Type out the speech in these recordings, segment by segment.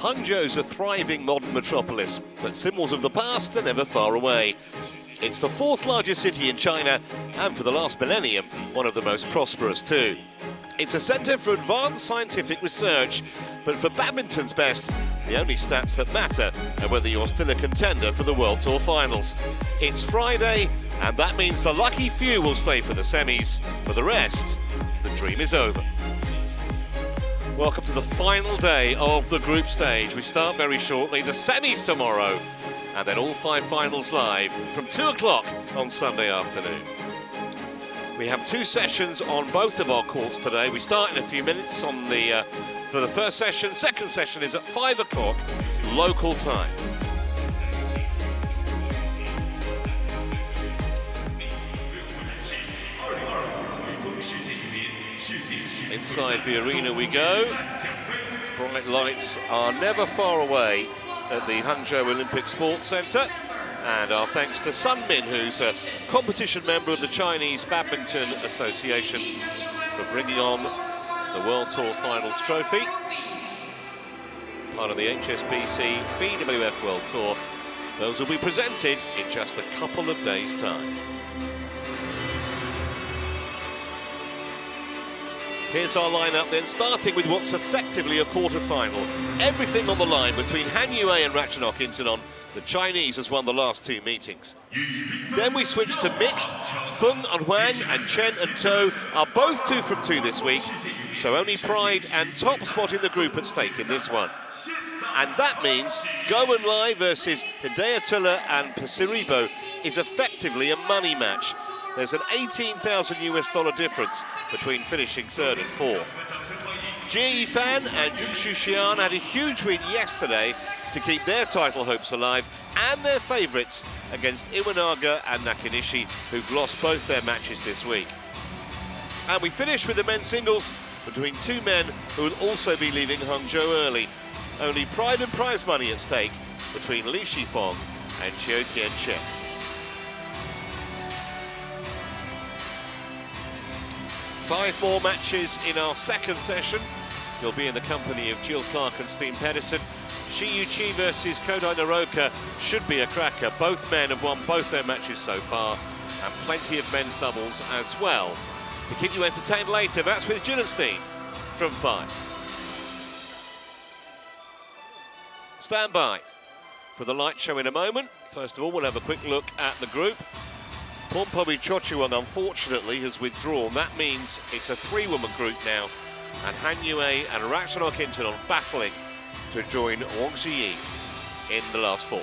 Hangzhou's a thriving modern metropolis, but symbols of the past are never far away. It's the fourth largest city in China, and for the last millennium, one of the most prosperous too. It's a centre for advanced scientific research, but for badminton's best, the only stats that matter are whether you're still a contender for the World Tour finals. It's Friday, and that means the lucky few will stay for the semis. For the rest, the dream is over. Welcome to the final day of the group stage. We start very shortly, the semis tomorrow, and then all 5 finals live from 2 o'clock on Sunday afternoon. We have 2 sessions on both of our courts today. We start in a few minutes on for the first session. Second session is at 5 o'clock local time. Inside the arena we go. Bright lights are never far away at the Hangzhou Olympic Sports Centre. And our thanks to Sun Min, who's a competition member of the Chinese Badminton Association, for bringing on the World Tour Finals trophy. Part of the HSBC BWF World Tour. Those will be presented in just a couple of days' time. Here's our lineup then, starting with what's effectively a quarter-final. Everything on the line between Han Yue and Ratchanok Intanon. The Chinese has won the last 2 meetings. Then we switch to mixed. Feng and Huang and Chen and To are both 2 from 2 this week, so only pride and top spot in the group at stake in this one. And that means Go and Lai versus Hidayatullah and Pasiribo is effectively a money match. There's an $18,000 difference between finishing 3rd and 4th. Jie Yifan and Junshu Xian had a huge win yesterday to keep their title hopes alive, and their favourites against Iwanaga and Nakanishi, who've lost both their matches this week. And we finish with the men's singles between 2 men who will also be leaving Hangzhou early. Only pride and prize money at stake between Li Shifeng and Qiu Tianchen. 5 more matches in our second session. You'll be in the company of Jill Clark and Steen Pedersen. Shi Yuqi versus Kodai Naroka should be a cracker. Both men have won both their matches so far, and plenty of men's doubles as well. To keep you entertained later, that's with Jill and Steen from 5. Stand by for the light show in a moment. First of all, we'll have a quick look at the group. Pompobi Chochuang, unfortunately, has withdrawn. That means it's a 3-woman group now, and Han Yue and Ratchanok Intanon battling to join Wang Ziyi in the last 4.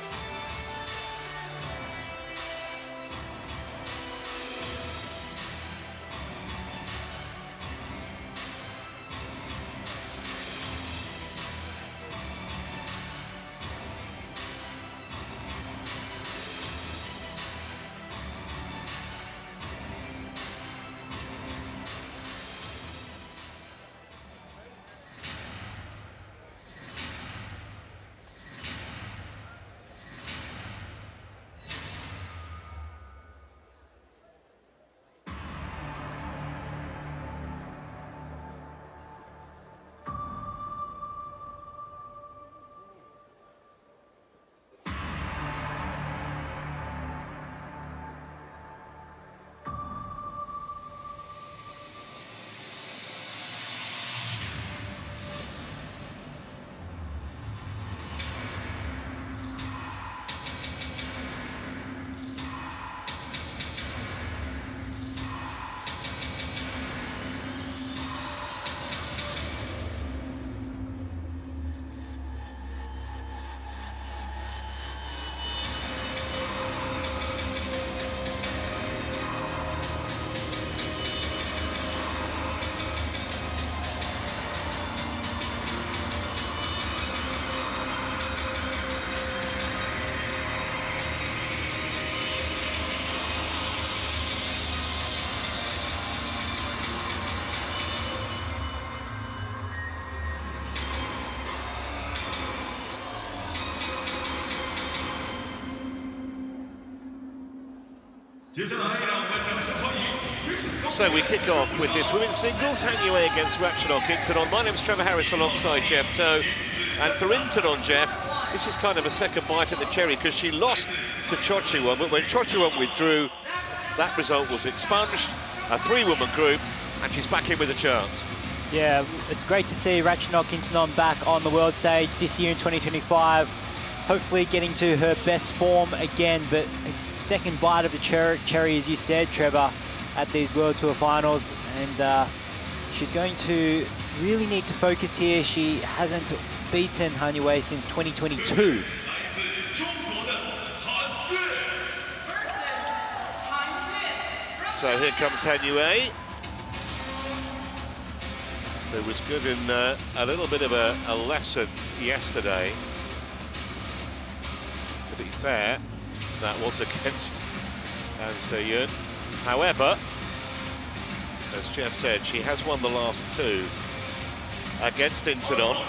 So we kick off with this women's singles, Han Yue against Ratchanok Intanon. My name's Trevor Harris alongside Jeff To. And for Intanon, Jeff, this is kind of a second bite at the cherry because she lost to Chochiwon, but when Chochiwon withdrew, that result was expunged. A three-woman group, and she's back in with a chance. Yeah, it's great to see Ratchanok Intanon back on the world stage this year in 2025. Hopefully getting to her best form again, but a second bite of the cherry, as you said, Trevor, at these World Tour finals. And she's going to really need to focus here. She hasn't beaten Han Yue since 2022. So here comes Han Yue, who was given a little bit of a lesson yesterday. To be fair, that was against Han Se-yun. However, as Jeff said, she has won the last two against Intanon.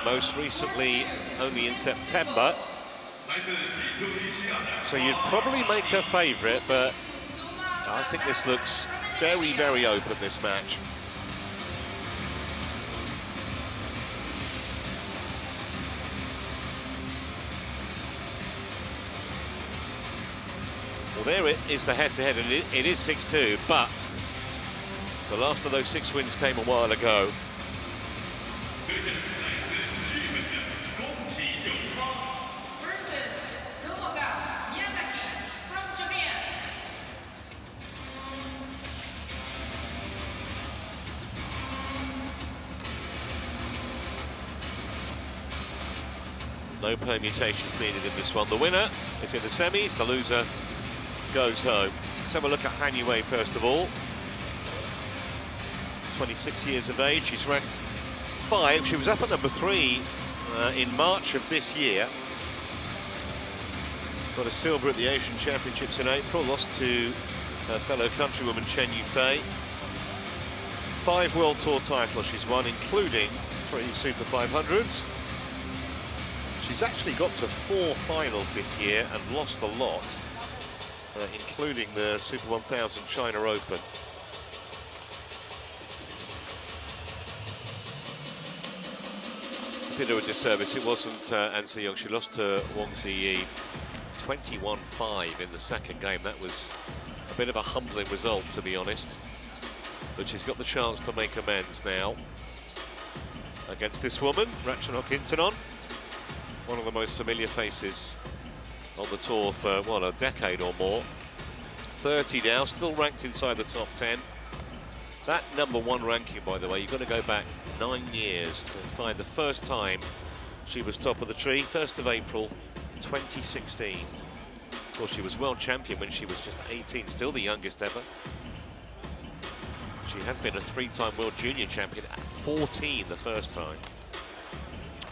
Most recently, only in September. So you'd probably make her favourite, but I think this looks very, very open, this match. Well, there it is, the head-to-head, and it is 6-2, but the last of those 6 wins came a while ago. No permutations needed in this one. The winner is in the semis, the loser goes home. Let's have a look at Han Yue first of all. 26 years of age, she's ranked 5. She was up at number 3 in March of this year. Got a silver at the Asian Championships in April, lost to her fellow countrywoman Chen Yufei. 5 World Tour titles she's won, including 3 Super 500s. She's actually got to 4 finals this year and lost a lot, including the Super 1000 China Open. Did her a disservice. It wasn't An Se-young. She lost to Wang Ziyi 21-5 in the second game. That was a bit of a humbling result, to be honest. But she's got the chance to make amends now against this woman, Ratchanok Intanon. One of the most familiar faces on the tour for, well, a decade or more. 30 now, still ranked inside the top 10. That #1 ranking, by the way, you've got to go back 9 years to find the first time she was top of the tree, 1st of April 2016. Of course, she was world champion when she was just 18, still the youngest ever. She had been a 3-time world junior champion at 14 the first time.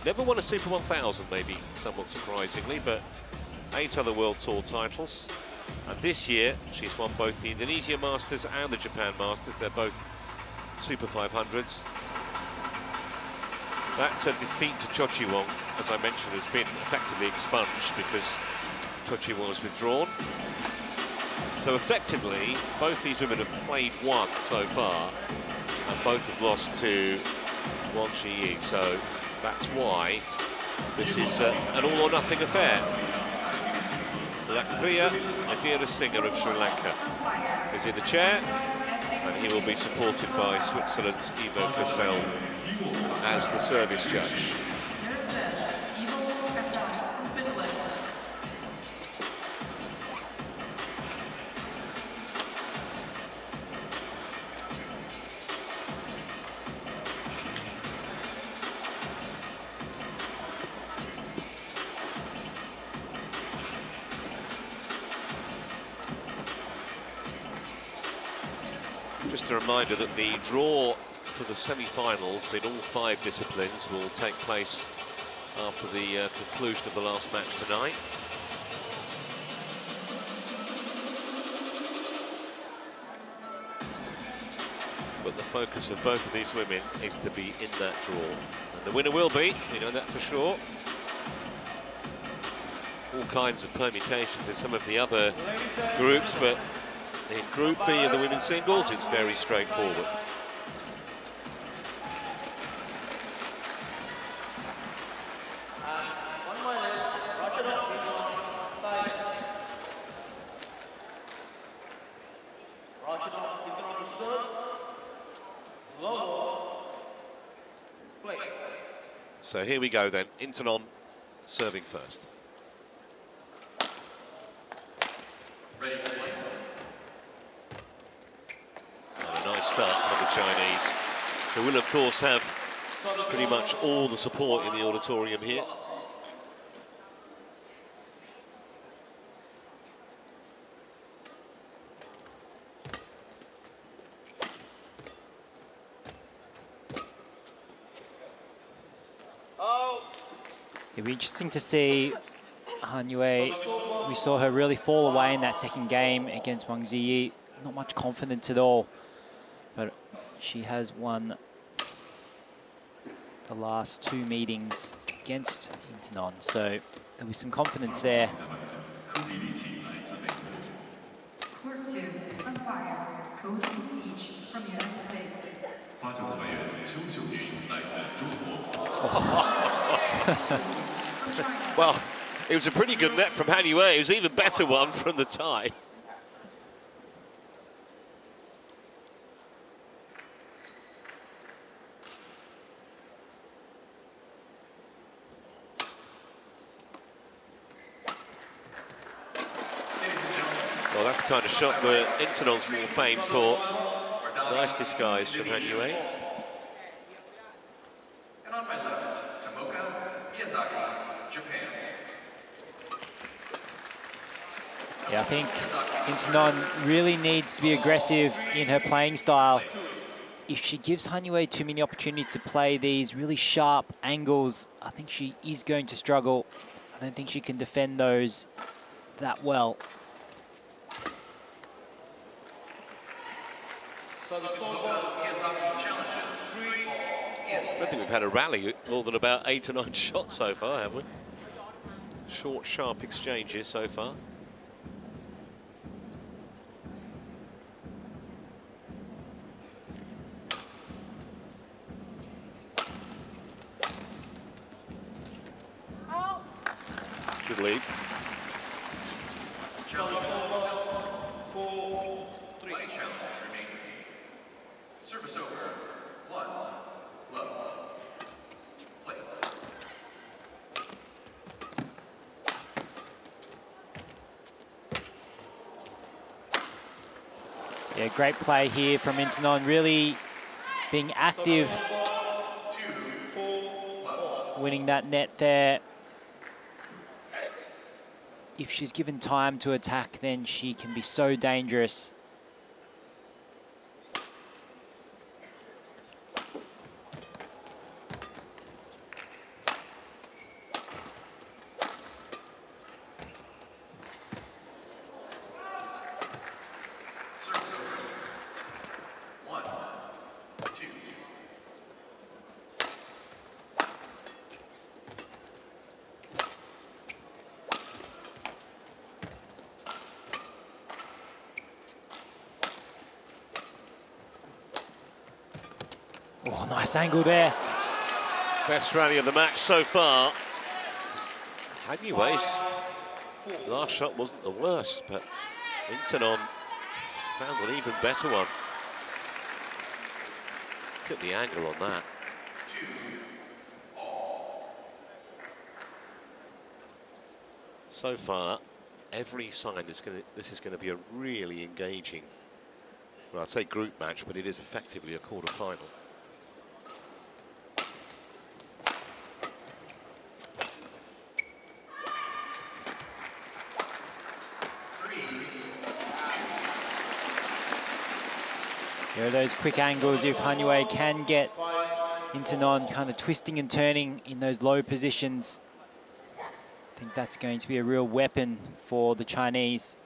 Never won a Super 1000, maybe somewhat surprisingly, but 8 other World Tour titles. And this year, she's won both the Indonesia Masters and the Japan Masters. They're both Super 500s. That defeat to Chochiwon, as I mentioned, has been effectively expunged because Chochiwon was withdrawn. So effectively, both these women have played once so far, and both have lost to Wang Ziyi. So that's why this is an all-or-nothing affair. Lakpriya Adira Singer of Sri Lanka is in the chair, and he will be supported by Switzerland's Ivo Cassel as the service judge. Just a reminder that the draw for the semi-finals in all 5 disciplines will take place after the conclusion of the last match tonight. But the focus of both of these women is to be in that draw. And the winner will be, we know that for sure. All kinds of permutations in some of the other groups, but in Group B of the women's singles, it's very straightforward. So here we go then, Intanon serving first. Ready to play. And a nice start for the Chinese, who will of course have pretty much all the support in the auditorium here. It'll be interesting to see Han Yue. We saw her really fall away in that second game against Wang Ziyi. Not much confidence at all, but she has won the last 2 meetings against Intanon, so there'll be some confidence there. Court 2, umpire, Coach each from the United States. Well, it was a pretty good net from Han Yue. It was an even better one from the tie. Well, that's the kind of shot that Intanon's more famed for. Nice disguise from Han Yue. And on my left, Tomoka Miyazaki, Japan. Yeah, I think Intanon really needs to be aggressive in her playing style. If she gives Han Yue too many opportunities to play these really sharp angles, I think she is going to struggle. I don't think she can defend those that well. I don't think we've had a rally more than about 8 or 9 shots so far, have we? Short, sharp exchanges so far. Good lead. Service over. 1, love. Play. Yeah, great play here from Intanon, really being active, winning that net there. If she's given time to attack, then she can be so dangerous. Oh, nice angle there. Best rally of the match so far. Han Yue's last shot wasn't the worst, but Intanon found an even better one. Look at the angle on that. So far, every sign this is going to be a really engaging, well, I'd say group match, but it is effectively a quarter-final. There are those quick angles if Han Yue can get Intanon kind of twisting and turning in those low positions. I think that's going to be a real weapon for the Chinese.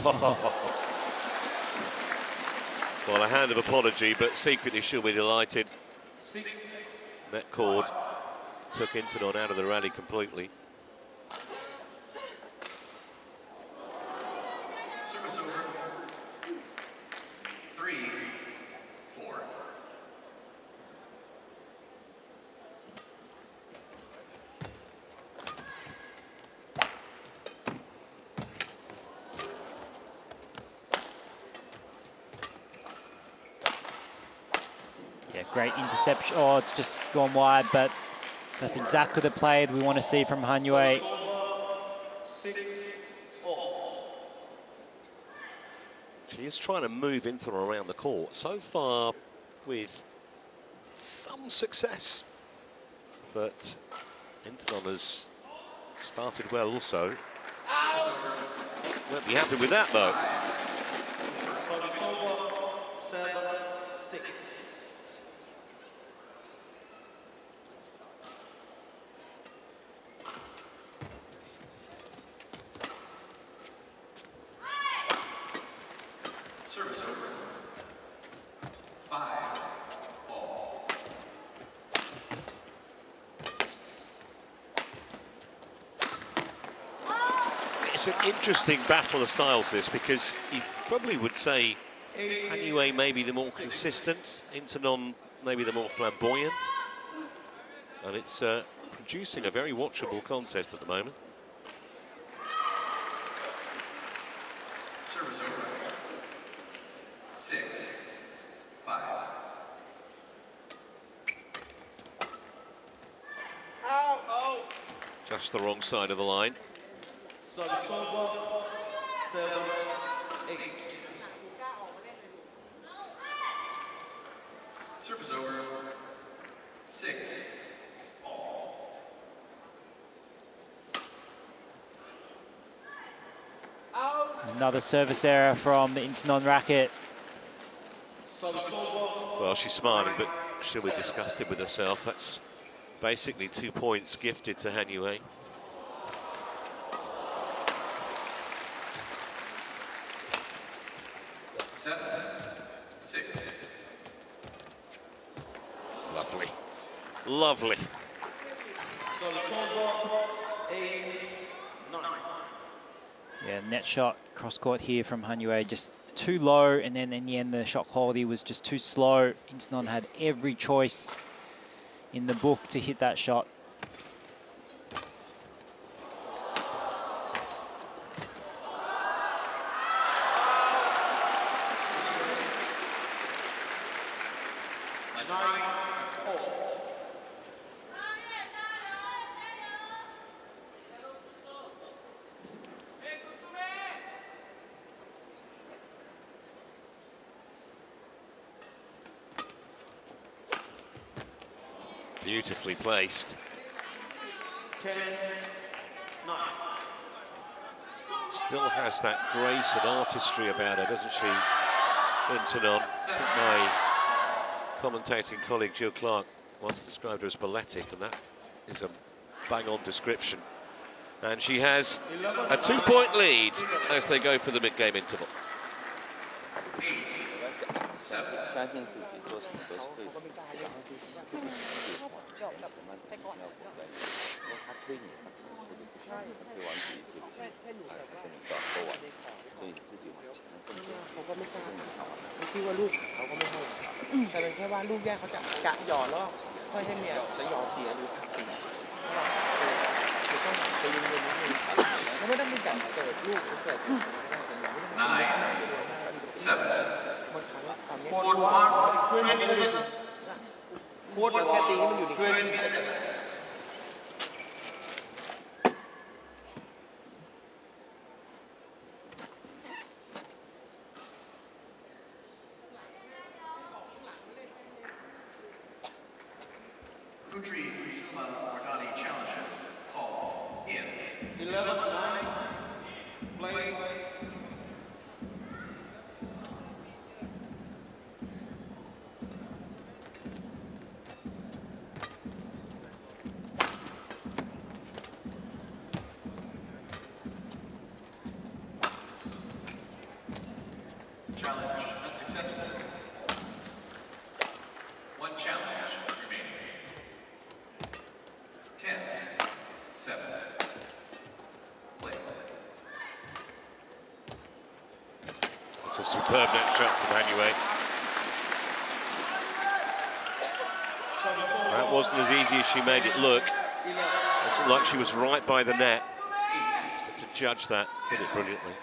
Well, a hand of apology, but secretly she'll be delighted. That cord took Intanon out of the rally completely. Service over. 3, 4. Great interception. Oh, it's just gone wide, but that's exactly the play we want to see from Han Yue. She is trying to move into and around the court, so far with some success. But Intanon has started well also. Won't be happy with that though. Service over. 5 all. It's an interesting battle of styles, this, because you probably would say Han Yue may be the more consistent, Intanon maybe the more flamboyant, and it's producing a very watchable contest at the moment. Service over. 6 5. Just the wrong side of the line. Service over. 6 all. Another service error from the Intanon racket. Well, she's smiling, but she'll be disgusted with herself. That's basically 2 points gifted to Han Yue. Lovely. Lovely. Yeah, net shot cross court here from Han Yue, just too low, and then in the end the shot quality was just too slow. Intanon had every choice in the book to hit that shot. Beautifully placed. 10, 9. Still has that grace and artistry about her, doesn't she, Intanon? I think my commentating colleague Jill Clark once described her as balletic, and that is a bang-on description. And she has a 2-point lead as they go for the mid-game interval. 8 7. 相信自己做什么都是对的，然后就是我们他推你，他可能速度不行，推完自己推不行，跟你到后完，所以你自己往前更近，เขาก็ไม่กล้า 跟你上完。ที่ว่าลูกเขาก็ไม่ให้แต่เป็นแค่ว่าลูกแยกเขาจะกะหยอดแล้วค่อยให้เมียจะหยอดเสียหรือทำสิ่งคือต้องใจเย็นๆนิดนึงเขาไม่ต้องมีการเกิดลูกเกิด 9 7. บางครั้งตอนนี้ช่วยมันเลยโค้ดแค่ตีให้มันอยู่ในเกม Putri Kusuma Wardani challenges. Call in. 11, 9, play. Challenge unsuccessful. 1 challenge remaining. 10 7. Play. It's a superb net shot from Han Yue. That wasn't as easy as she made it look. It looked like she was right by the net. So to judge that, did it brilliantly.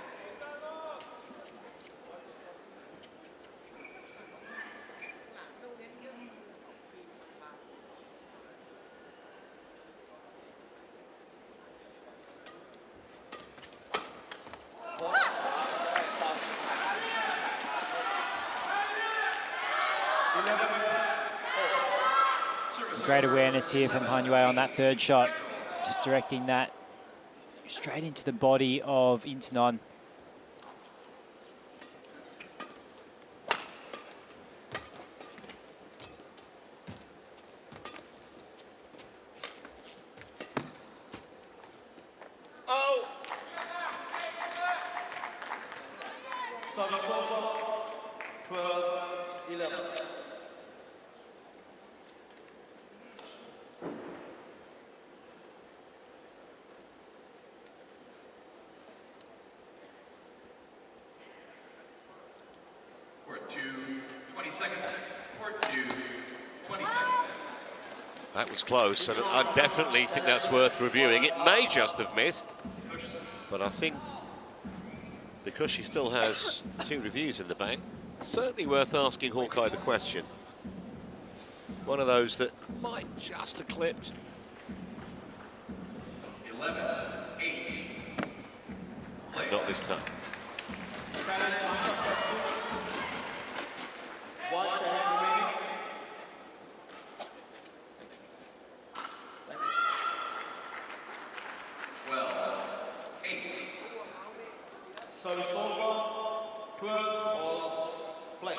Great awareness here from Han Yue on that third shot. Just directing that straight into the body of Intanon. Oh! Service over. 12-11. Court 2, 20 seconds. Court 2, 20 seconds. That was close, and I definitely think that's worth reviewing. It may just have missed, but I think because she still has 2 reviews in the bank, certainly worth asking Hawkeye the question. One of those that might just have clipped. 11-8. Not this time. One challenge remaining. Service over. 12 all play.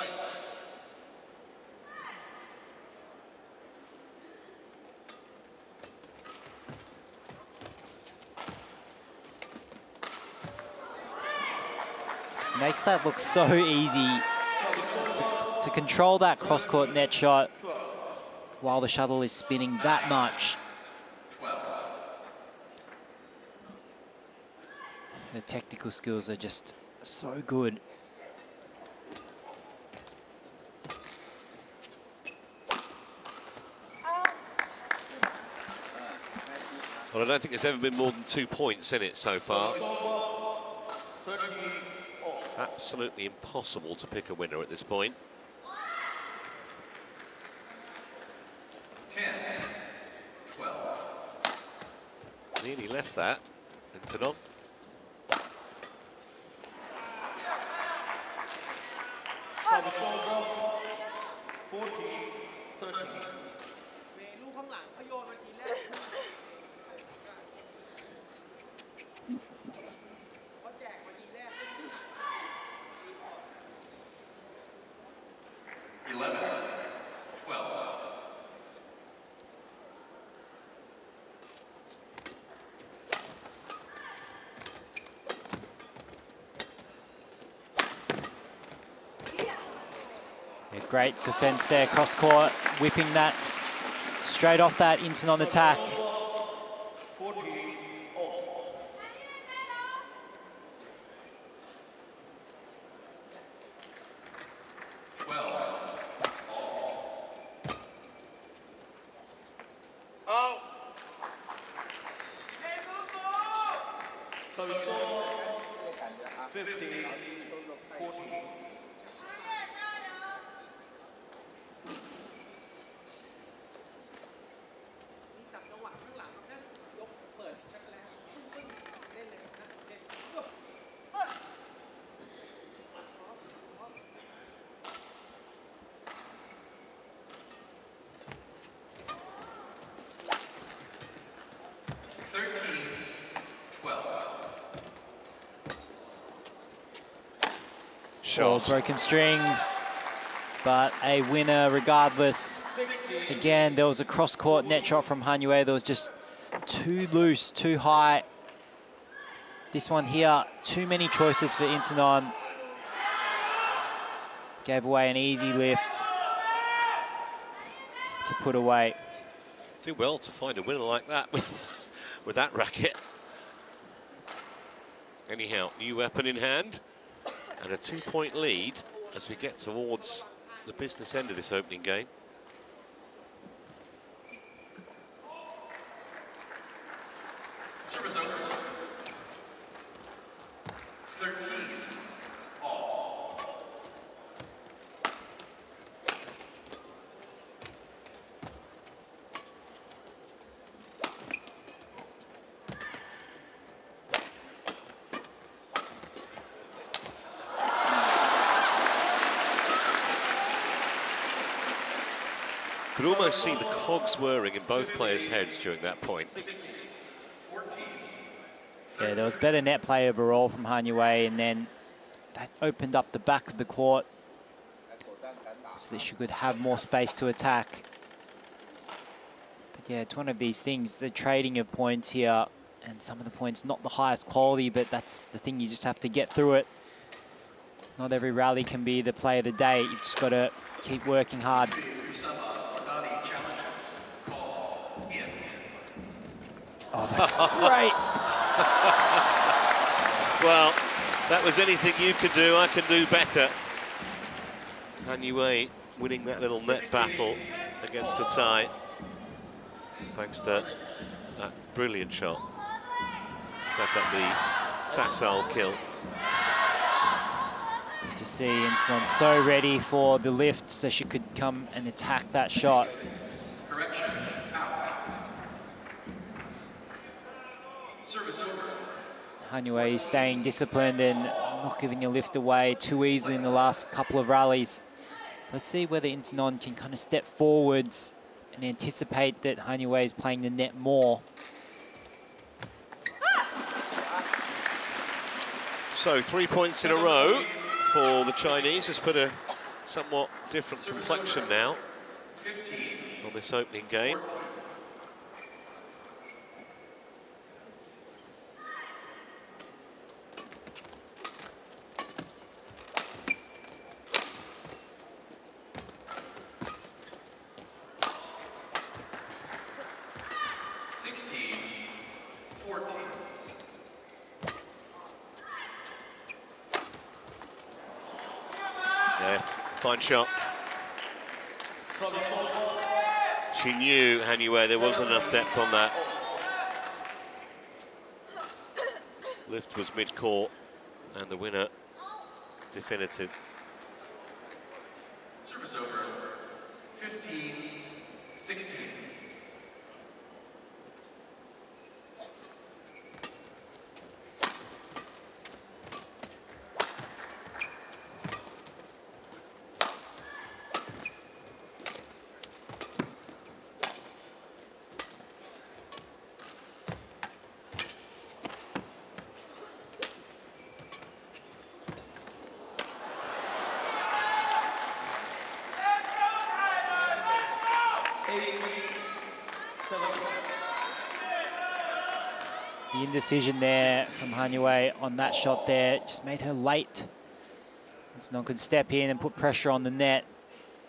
Just makes that look so easy to control that cross-court net shot while the shuttle is spinning that much. The technical skills are just so good. Well, I don't think there's ever been more than 2 points in it so far. Absolutely impossible to pick a winner at this point. 10-12. Nearly left that. Intanon. Service over. 14-13. ลูกข้างหลังเขาโยนมาทีแรกเขาแจกมาทีแรก 11-12. Great defense there, cross court, whipping that straight off that Intanon attack. 14 all. Oh! Service over. 15-14. Or broken string, but a winner regardless. Again, there was a cross-court net shot from Han Yue that was just too loose, too high. This one here, too many choices for Intanon. Gave away an easy lift to put away. Do well to find a winner like that with that racket. Anyhow, new weapon in hand. And a 2-point lead as we get towards the business end of this opening game. Service over. 13 all. Could almost see the cogs whirring in both players' heads during that point. Yeah, there was better net play overall from Han Yue, and then that opened up the back of the court so that she could have more space to attack. But yeah, it's one of these things, the trading of points here, and some of the points not the highest quality, but that's the thing, you just have to get through it. Not every rally can be the play of the day. You've just got to keep working hard. Oh, that's great. Well, that was anything you could do, I can do better. Han Yue winning that little net battle against the tie, thanks to that brilliant shot. Set up the facile kill. To see Intanon so ready for the lift so she could come and attack that shot. Correction, out. Service over. Han Yue is staying disciplined and not giving a lift away too easily in the last couple of rallies. Let's see whether Intanon can kind of step forwards and anticipate that Han Yue is playing the net more. So 3 points in a row for the Chinese. Has put a somewhat different complexion now on this opening game. Fine shot. She knew, Han Yue, there wasn't enough depth on that. Lift was mid-court, and the winner definitive. Service over. 15-16. The indecision there from Han Yue on that shot there just made her late. Intanon could step in and put pressure on the net.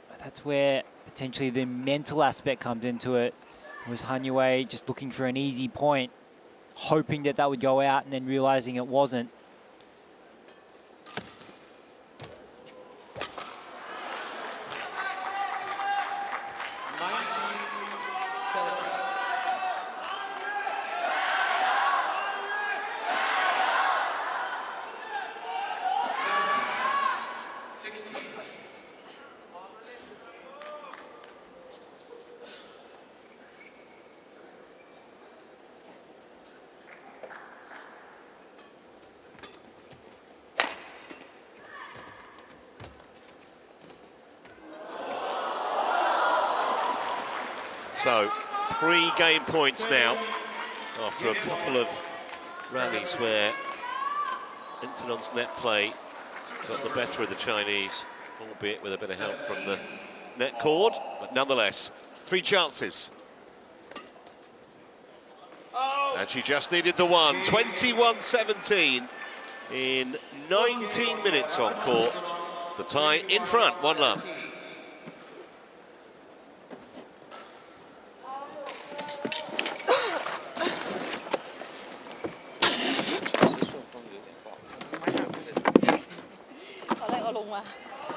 But that's where potentially the mental aspect comes into it. It was Han Yue just looking for an easy point, hoping that that would go out and then realizing it wasn't. So 3 game points now after a couple of rallies where Intanon's net play got the better of the Chinese, albeit with a bit of help from the net cord, but nonetheless 3 chances. And she just needed the one. 21-17 in 19 minutes on court. The tie in front, 1-love.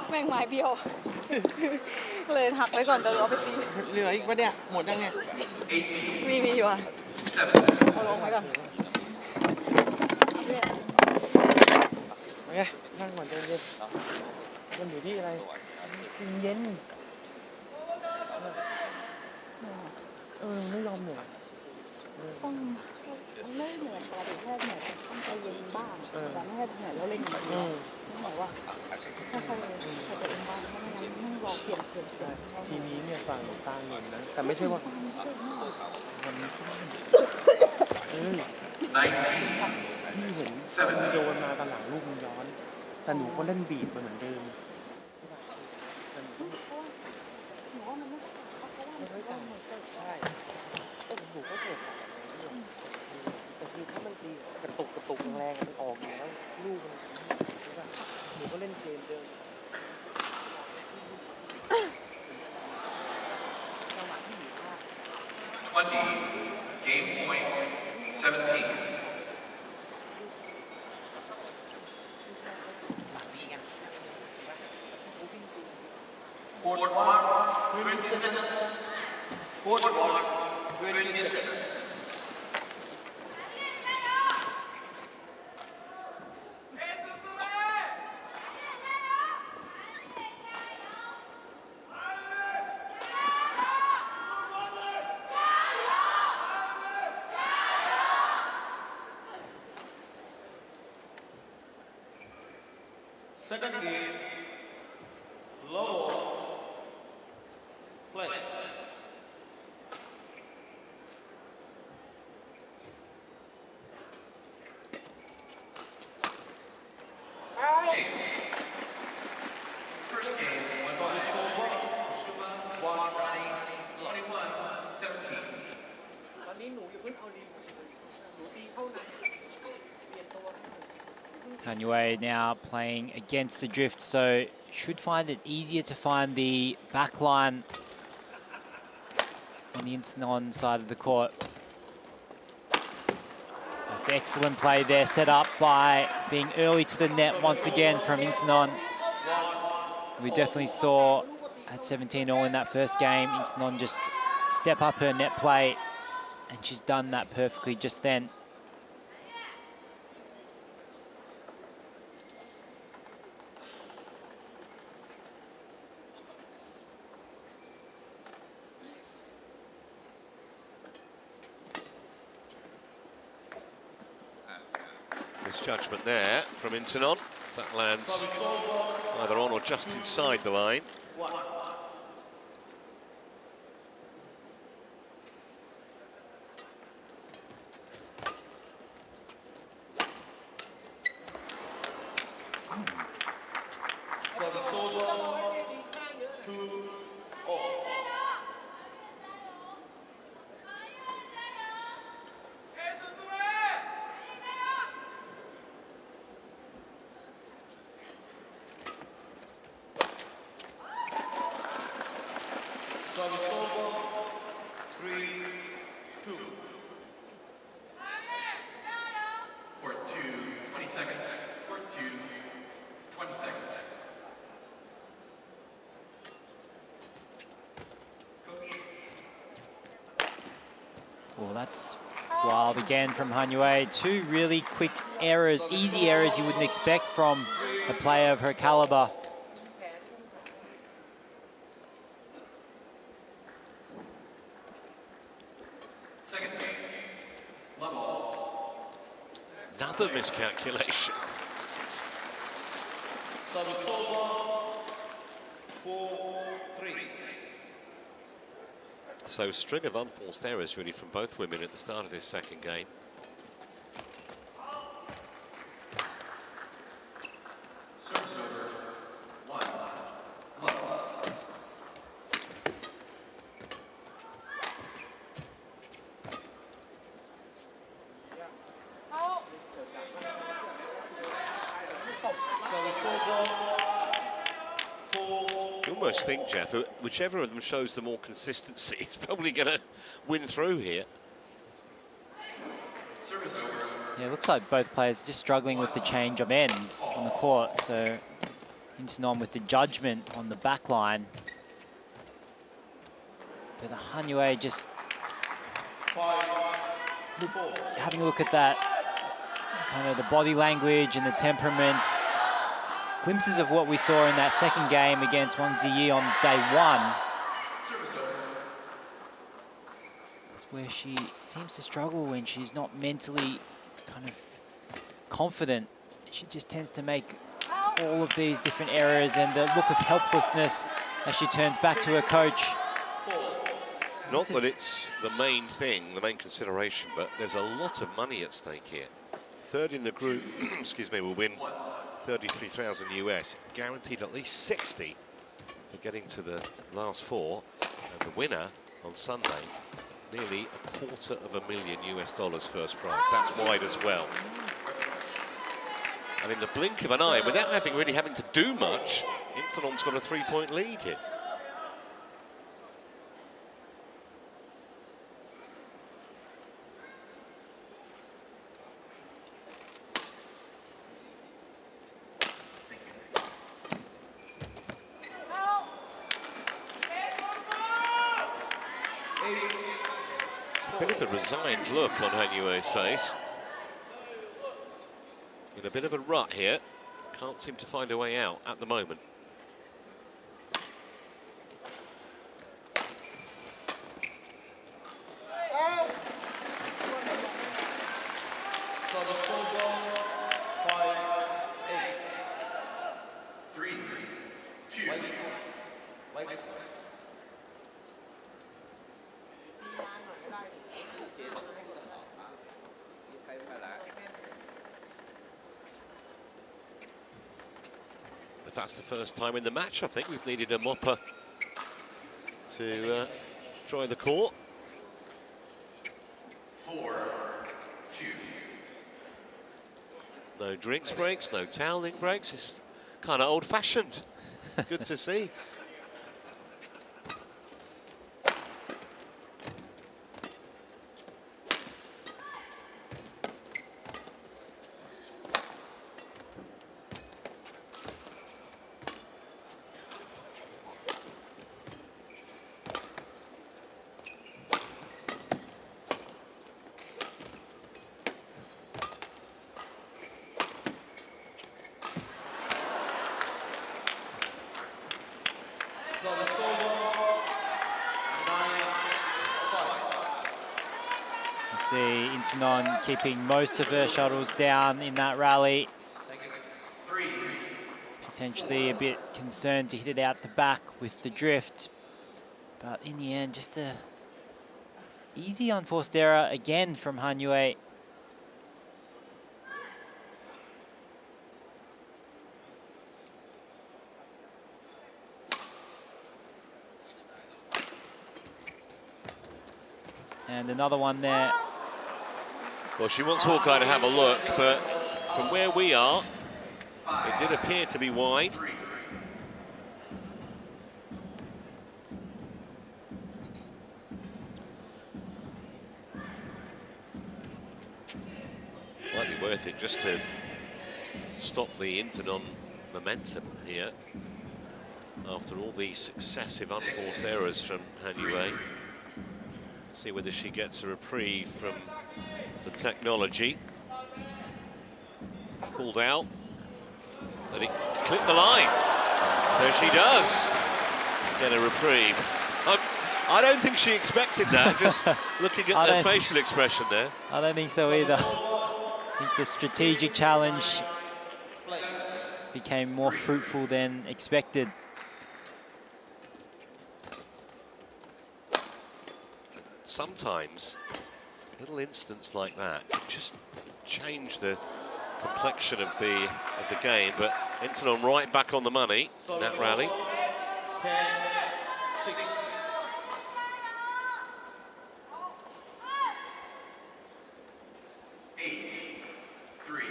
Mày ngoài biểuเลยหักไว้ก่อนเดี๋ยวเอาไปตี เหลืออีกปะเนี่ยหมดยังไง มีอยู่อ่ะเอาลงไว้ก่อนไงนั่งก่อนใจเย็นมันอยู่ที่อะไรเย็นไม่ยอมเหนื่อยต้องไม่เหนื่อยปกติแค่เหนื่อยต้องใจเย็นบ้าง บ้างแต่ไม่ให้ไหนเราเล่นอย่างนี้ต้องบอกว่าถ้าใครตัวเองบ้างถ้าไม่งั้นต้องรอเปลี่ยน ทีนี้เนี่ยฝั่งตาเงินนะแต่ไม่ใช่ว่ามันพี่เห็นโยนมาตอนหลังลูกมันย้อนแต่หนูก็เล่นบีบมันเหมือนเดิมไม่ค่อยต่างใช่ก็หนูก็เสร็จแต่คือถ้ามันตีกระตุกแรงมันออกอยู่แล้วลูกมันหนูก็เล่นเกมเดิม 20, game point, 17. Court block, 20 seconds. Court block, 20 seconds. Second game, low play. Okay. First game, one by Sudirman, one running, 21-17. ตอนนี้หนูอย่าเพิ่งเอาดีหนูตีเข้านะเปลี่ยนตัว Hanyue now playing against the drift, so should find it easier to find the back line on the Intanon side of the court. That's excellent play there, set up by being early to the net once again from Intanon. We definitely saw at 17-all in that first game, Intanon just step up her net play, and she's done that perfectly just then. Misjudgment there from Intanon. That lands either on or just inside the line. Court 2, 20 seconds. Court 2, 20 seconds. Well, that's wild again from Hanyue. Two really quick errors, easy errors you wouldn't expect from a player of her caliber. Second game, level. Another miscalculation. Service over, 4-3. So string of unforced errors really from both women at the start of this second game. Service over, 1, level. You almost think, Jeff, that whichever of them shows the more consistency is probably going to win through here. Service over. Yeah, it looks like both players are just struggling with the change of ends on the court. So Intanon with the judgment on the back line. But the Hanyue just having a look at that, kind of the body language and the temperament. It's glimpses of what we saw in that second game against Wang Ziyi on day one. It's where she seems to struggle when she's not mentally kind of confident. She just tends to make all of these different errors, and the look of helplessness as she turns back to her coach. Not that it's the main thing, the main consideration, but there's a lot of money at stake here. Third in the group, excuse me, will win 33,000 US, guaranteed at least 60 for getting to the last four, and the winner on Sunday, nearly $250,000 US first prize. That's wide as well. And in the blink of an eye, without really having to do much, Intanon's got a 3-point lead here. Bit of a resigned look on Hanyue's face. In a bit of a rut here. Can't seem to find a way out at the moment. If that's the first time in the match, I think we've needed a mopper to try the court. 4-2. No drinks breaks, no toweling breaks. It's kind of old-fashioned. Good to see. See Intanon keeping most of her shuttles down in that rally. Potentially a bit concerned to hit it out the back with the drift. But in the end, just a easy unforced error again from Hanyue. And another one there. Well, she wants Hawkeye to have a look, but from where we are, it did appear to be wide. Might be worth it just to stop the Intanon momentum here after all these successive unforced errors from Hanyue. See whether she gets a reprieve from the technology. Called out, but it clipped the line. So she does get a reprieve. I don't think she expected that, just looking at the facial expression there. I don't think so either. I think the strategic challenge became more fruitful than expected. Sometimes a little instance like that can just change the complexion of the game, but Intanon right back on the money in that rally. 10-6. 8-3.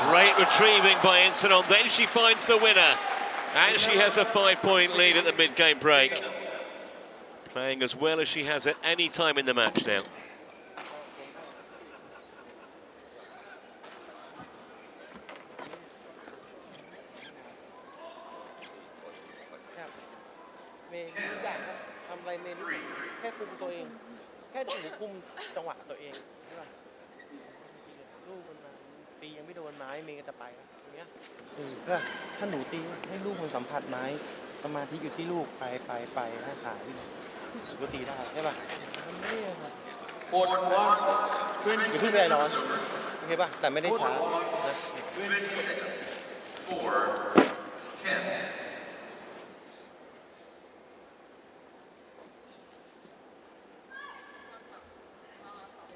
Great retrieving by Intanon, then she finds the winner. And she has a 5-point lead at the mid-game break. Playing as well as she has at any time in the match now. ย์ทุกอย่างครับทำอะไรเมย์แค่คุมตัวเอง แค่หนูคุมจังหวะตัวเองใช่ป่ะลูกมันมาตียังไม่โดนไม้เมย์ก็จะไปแล้วอย่างเงี้ยก็ถ้าหนูตีให้ลูกมันสัมผัสไม้สมาธิอยู่ที่ลูกไปให้ขาวิ่งหนูก็ตีได้ใช่ป่ะมันไม่ครับกดว่าอย่าเพิ่งไปร้อนโอเคป่ะแต่ไม่ได้ช้านะ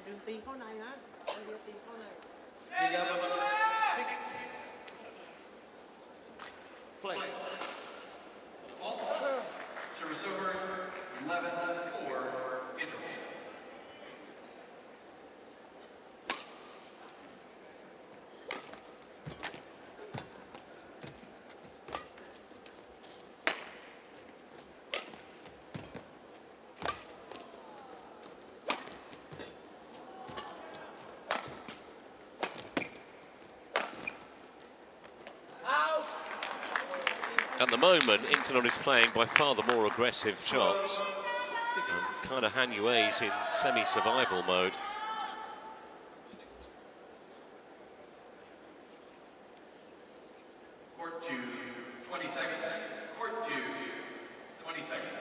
ดึงตีเข้าในนะเดียวตีเข้าใน Play. Service over, 11-4, interval. At the moment, Intanon is playing by far the more aggressive shots. And kind of Han Yue's in semi-survival mode. Court 2, 20 seconds. Court 2, 20 seconds.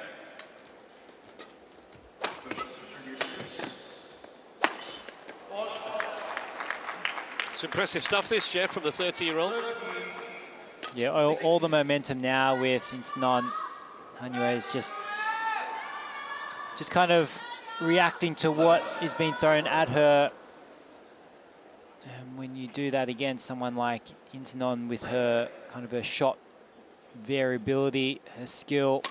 It's impressive stuff, this, Jeff, from the 30-year-old. Yeah, all the momentum now with Intanon. Han Yue is just kind of reacting to what is being thrown at her. And when you do that against someone like Intanon with her kind of her shot variability, her skill,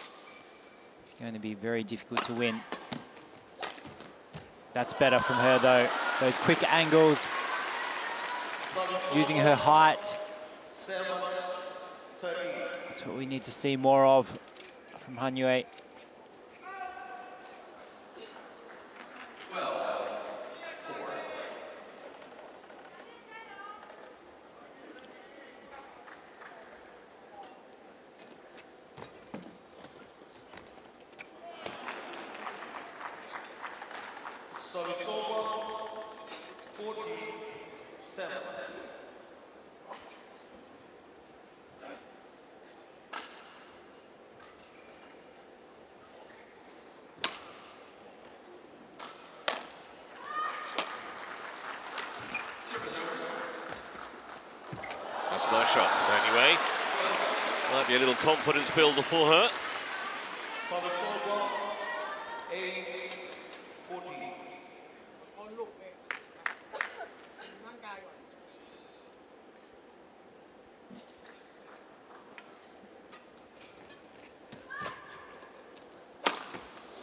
it's going to be very difficult to win. That's better from her though. Those quick angles, using her height. That's what we need to see more of from Han Yue. That's a nice shot anyway. Might be a little confidence builder for her.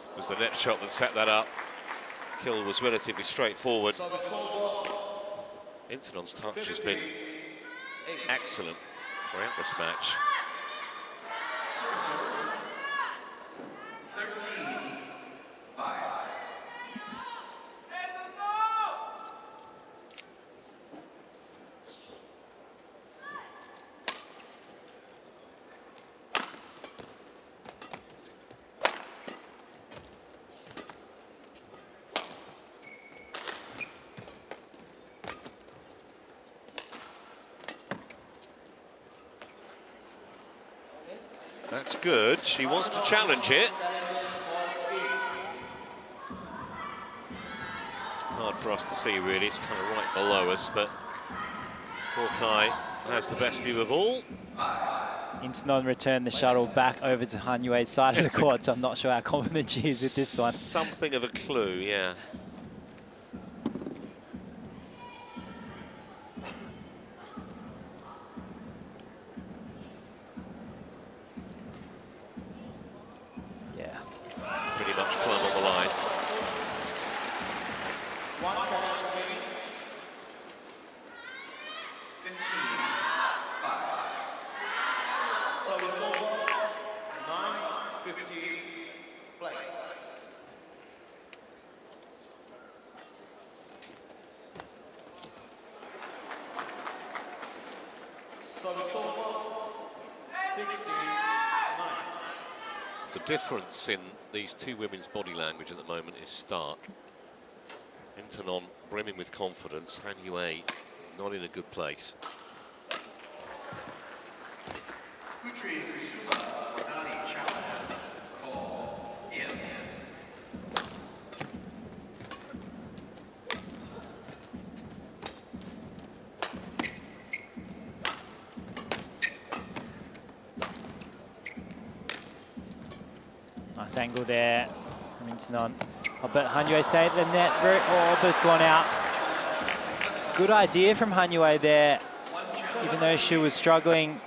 It was the net shot that set that up. Kill was relatively straightforward. Intanon's touch has been excellent throughout this match. That's good. She wants to challenge it. Hard for us to see, really. It's kind of right below us, but Hawkeye has the best view of all. Intanon returned the shuttle back over to Han Yue's side of the court, so I'm not sure how confident she is with this one. Something of a clue, yeah. Pretty much plumb on the line. The difference in these two women's body language at the moment is stark. Intanon brimming with confidence, Han Yue not in a good place. Nice angle there from Intanon. But Han Yue stayed at the net, but it's gone out. Good idea from Han Yue there, even though she was struggling.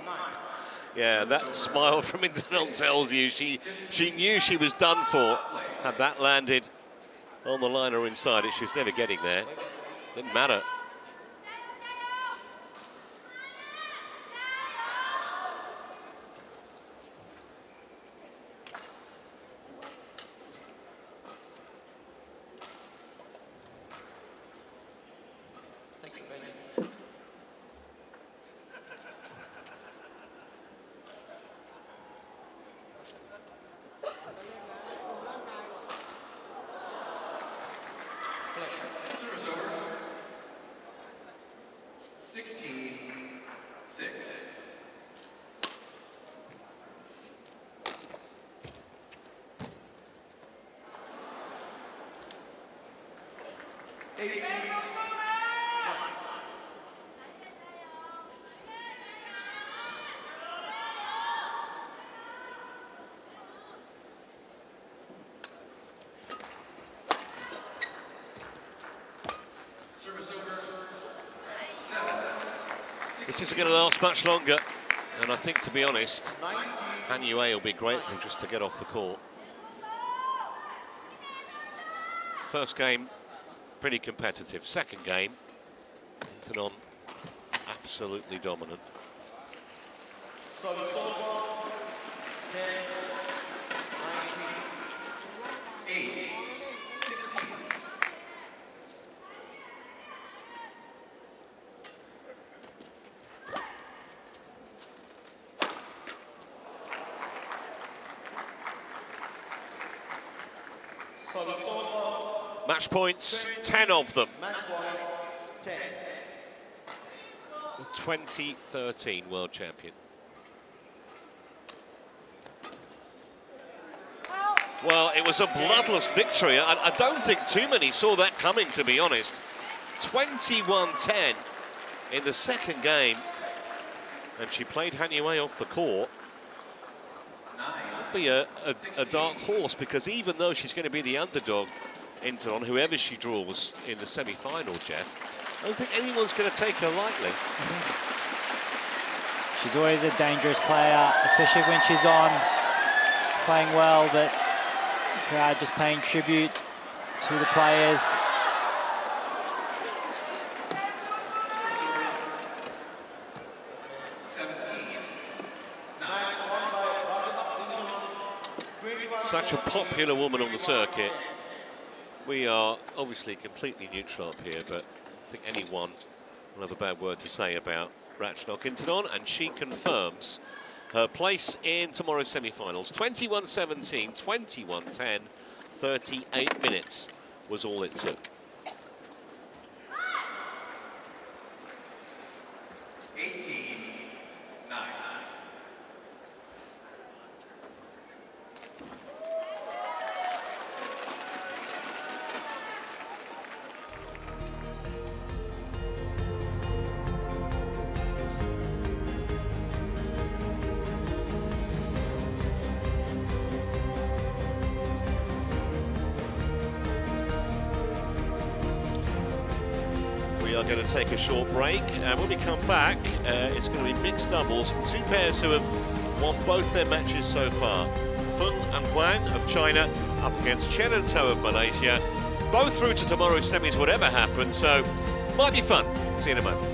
Yeah, that smile from Intanon tells you she knew she was done for. Had that landed on the line or inside it, she was never getting there. Didn't matter. Service over. 16-6. This isn't going to last much longer, and I think, to be honest, Han Yue will be grateful just to get off the court. First game, pretty competitive. Second game, Intanon absolutely dominant. Match points, 10 of them. The 2013 World Champion. Well, it was a bloodless victory. I don't think too many saw that coming, to be honest. 21-10 in the second game. And she played Han Yue off the court. Would be a dark horse, because even though she's going to be the underdog, Intanon, whoever she draws in the semi-final, Jeff, I don't think anyone's going to take her lightly. She's always a dangerous player, especially when she's on, playing well, but the crowd just paying tribute to the players. Such a popular woman on the circuit. We are obviously completely neutral up here, but I think anyone will have a bad word to say about Ratchanok Intanon, and she confirms her place in tomorrow's semi-finals. 21-17, 21-10, 38 minutes was all it took. 18-9. We are going to take a short break, and when we come back, it's going to be mixed doubles. Two pairs who have won both their matches so far. Feng and Huang of China up against Chen and To of Malaysia. Both through to tomorrow's semis, whatever happens, so might be fun. See you in a moment.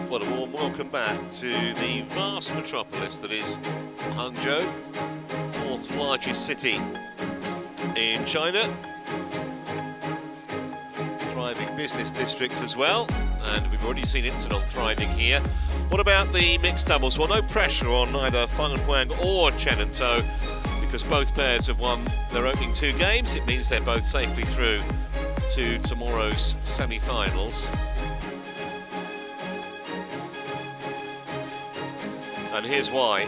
Well, a warm welcome back to the vast metropolis that is Hangzhou, fourth largest city in China. Thriving business district as well, and we've already seen Intanon thriving here. What about the mixed doubles? Well, no pressure on either Feng and Huang or Chen and To, because both pairs have won their opening 2 games. It means they're both safely through to tomorrow's semi-finals. And here's why.